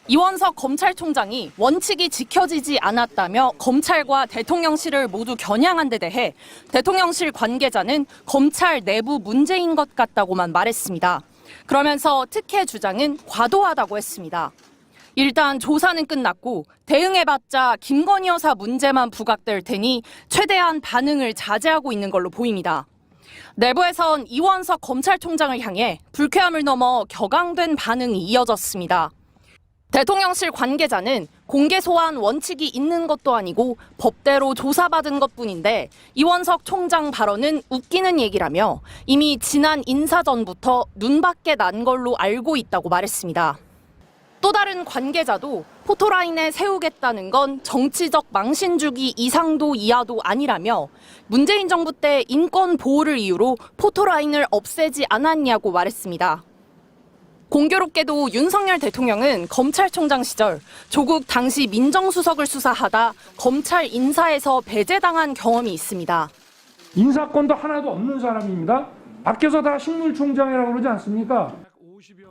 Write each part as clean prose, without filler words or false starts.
이원석 검찰총장이 원칙이 지켜지지 않았다며 검찰과 대통령실을 모두 겨냥한 데 대해 대통령실 관계자는 검찰 내부 문제인 것 같다고만 말했습니다. 그러면서 특혜 주장은 과도하다고 했습니다. 일단 조사는 끝났고 대응해봤자 김건희 여사 문제만 부각될 테니 최대한 반응을 자제하고 있는 걸로 보입니다. 내부에선 이원석 검찰총장을 향해 불쾌함을 넘어 격앙된 반응이 이어졌습니다. 대통령실 관계자는 공개 소환 원칙이 있는 것도 아니고 법대로 조사받은 것뿐인데 이원석 총장 발언은 웃기는 얘기라며 이미 지난 인사 전부터 눈밖에 난 걸로 알고 있다고 말했습니다. 또 다른 관계자도 포토라인에 세우겠다는 건 정치적 망신 주기 이상도 이하도 아니라며 문재인 정부 때 인권 보호를 이유로 포토라인을 없애지 않았냐고 말했습니다. 공교롭게도 윤석열 대통령은 검찰총장 시절 조국 당시 민정수석을 수사하다 검찰 인사에서 배제당한 경험이 있습니다. 인사권도 하나도 없는 사람입니다. 밖에서 다 식물총장이라고 그러지 않습니까?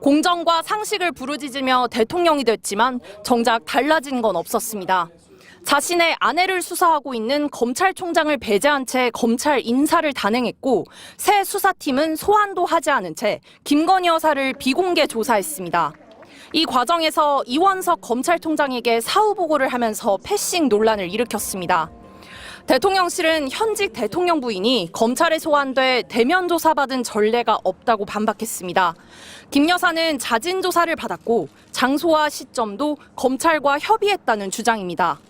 공정과 상식을 부르짖으며 대통령이 됐지만 정작 달라진 건 없었습니다. 자신의 아내를 수사하고 있는 검찰총장을 배제한 채 검찰 인사를 단행했고 새 수사팀은 소환도 하지 않은 채 김건희 여사를 비공개 조사했습니다. 이 과정에서 이원석 검찰총장에게 사후 보고를 하면서 패싱 논란을 일으켰습니다. 대통령실은 현직 대통령 부인이 검찰에 소환돼 대면 조사받은 전례가 없다고 반박했습니다. 김 여사는 자진 조사를 받았고 장소와 시점도 검찰과 협의했다는 주장입니다.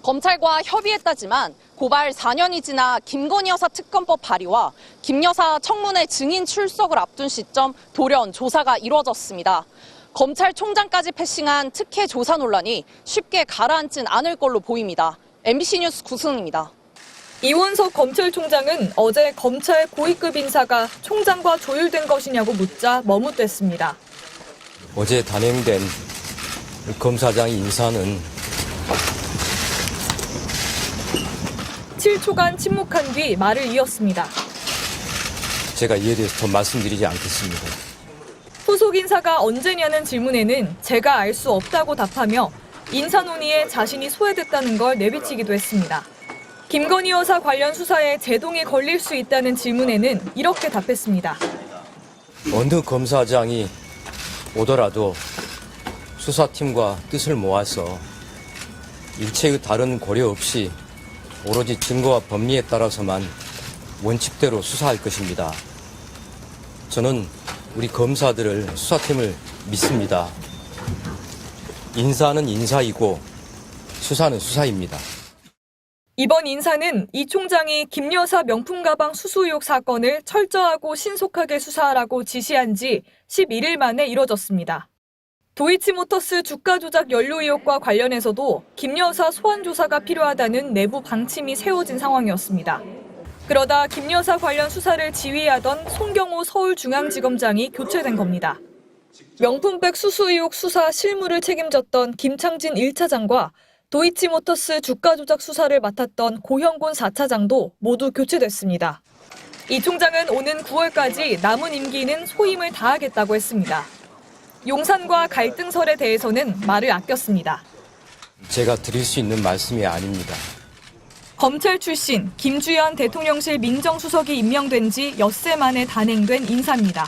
검찰과 협의했다지만 고발 4년이 지나 김건희 여사 특검법 발의와 김 여사 청문회 증인 출석을 앞둔 시점 돌연 조사가 이루어졌습니다. 검찰총장까지 패싱한 특혜 조사 논란이 쉽게 가라앉진 않을 걸로 보입니다. MBC 뉴스 구승입니다. 이원석 검찰총장은 어제 검찰 고위급 인사가 총장과 조율된 것이냐고 묻자 머뭇댔습니다. 어제 단행된 검사장 인사는 7초간 침묵한 뒤 말을 이었습니다. 제가 이에 대해서 더 말씀드리지 않겠습니다. 후속 인사가 언제냐는 질문에는 제가 알 수 없다고 답하며 인사 논의에 자신이 소외됐다는 걸 내비치기도 했습니다. 김건희 여사 관련 수사에 제동이 걸릴 수 있다는 질문에는 이렇게 답했습니다. 어느 검사장이 오더라도 수사팀과 뜻을 모아서 일체의 다른 고려 없이 오로지 증거와 법리에 따라서만 원칙대로 수사할 것입니다. 저는 우리 검사들을 수사팀을 믿습니다. 인사는 인사이고 수사는 수사입니다. 이번 인사는 이 총장이 김 여사 명품 가방 수수 의혹 사건을 철저하고 신속하게 수사하라고 지시한 지 11일 만에 이뤄졌습니다. 도이치모터스 주가 조작 연루 의혹과 관련해서도 김 여사 소환 조사가 필요하다는 내부 방침이 세워진 상황이었습니다. 그러다 김 여사 관련 수사를 지휘하던 송경호 서울중앙지검장이 교체된 겁니다. 명품백 수수 의혹 수사 실무를 책임졌던 김창진 1차장과 도이치모터스 주가 조작 수사를 맡았던 고형곤 4차장도 모두 교체됐습니다. 이 총장은 오는 9월까지 남은 임기는 소임을 다하겠다고 했습니다. 용산과 갈등설에 대해서는 말을 아꼈습니다. 제가 드릴 수 있는 말씀이 아닙니다. 검찰 출신 김주현 대통령실 민정수석이 임명된 지 엿새 만에 단행된 인사입니다.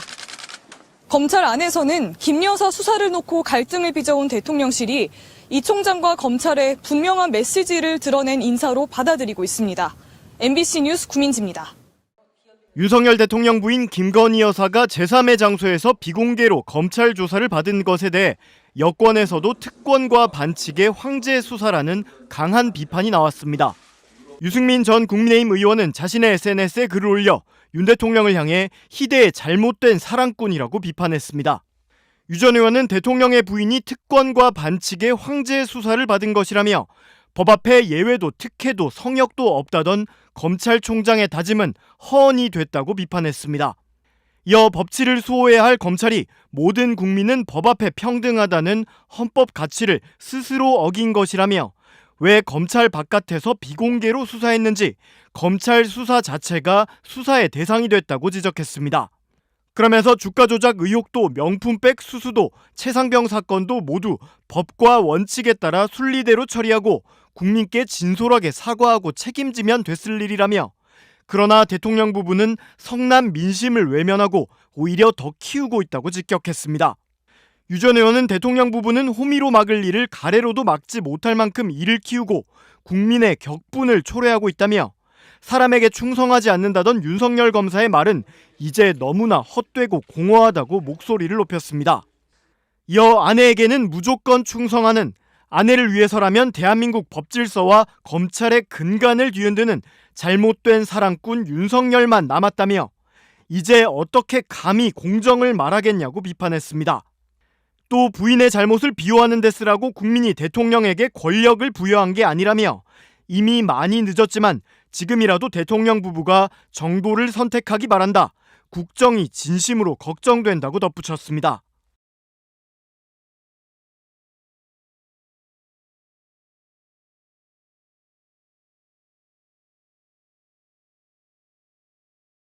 검찰 안에서는 김 여사 수사를 놓고 갈등을 빚어온 대통령실이 이 총장과 검찰에 분명한 메시지를 드러낸 인사로 받아들이고 있습니다. MBC 뉴스 구민지입니다. 윤석열 대통령 부인 김건희 여사가 제3의 장소에서 비공개로 검찰 조사를 받은 것에 대해 여권에서도 특권과 반칙의 황제 수사라는 강한 비판이 나왔습니다. 유승민 전 국민의힘 의원은 자신의 SNS에 글을 올려 윤 대통령을 향해 희대의 잘못된 사랑꾼이라고 비판했습니다. 유 전 의원은 대통령의 부인이 특권과 반칙의 황제 수사를 받은 것이라며 법 앞에 예외도 특혜도 성역도 없다던 검찰총장의 다짐은 허언이 됐다고 비판했습니다. 이어 법치를 수호해야 할 검찰이 모든 국민은 법 앞에 평등하다는 헌법 가치를 스스로 어긴 것이라며 왜 검찰 바깥에서 비공개로 수사했는지 검찰 수사 자체가 수사의 대상이 됐다고 지적했습니다. 그러면서 주가 조작 의혹도 명품백 수수도 최상병 사건도 모두 법과 원칙에 따라 순리대로 처리하고 국민께 진솔하게 사과하고 책임지면 됐을 일이라며, 그러나 대통령 부부는 성남 민심을 외면하고 오히려 더 키우고 있다고 직격했습니다. 유 전 의원은 대통령 부부는 호미로 막을 일을 가래로도 막지 못할 만큼 일을 키우고 국민의 격분을 초래하고 있다며, 사람에게 충성하지 않는다던 윤석열 검사의 말은 이제 너무나 헛되고 공허하다고 목소리를 높였습니다. 이어 아내에게는 무조건 충성하는, 아내를 위해서라면 대한민국 법질서와 검찰의 근간을 뒤흔드는 잘못된 사랑꾼 윤석열만 남았다며, 이제 어떻게 감히 공정을 말하겠냐고 비판했습니다. 또 부인의 잘못을 비호하는 데 쓰라고 국민이 대통령에게 권력을 부여한 게 아니라며, 이미 많이 늦었지만 지금이라도 대통령 부부가 정도를 선택하기 바란다. 국정이 진심으로 걱정된다고 덧붙였습니다.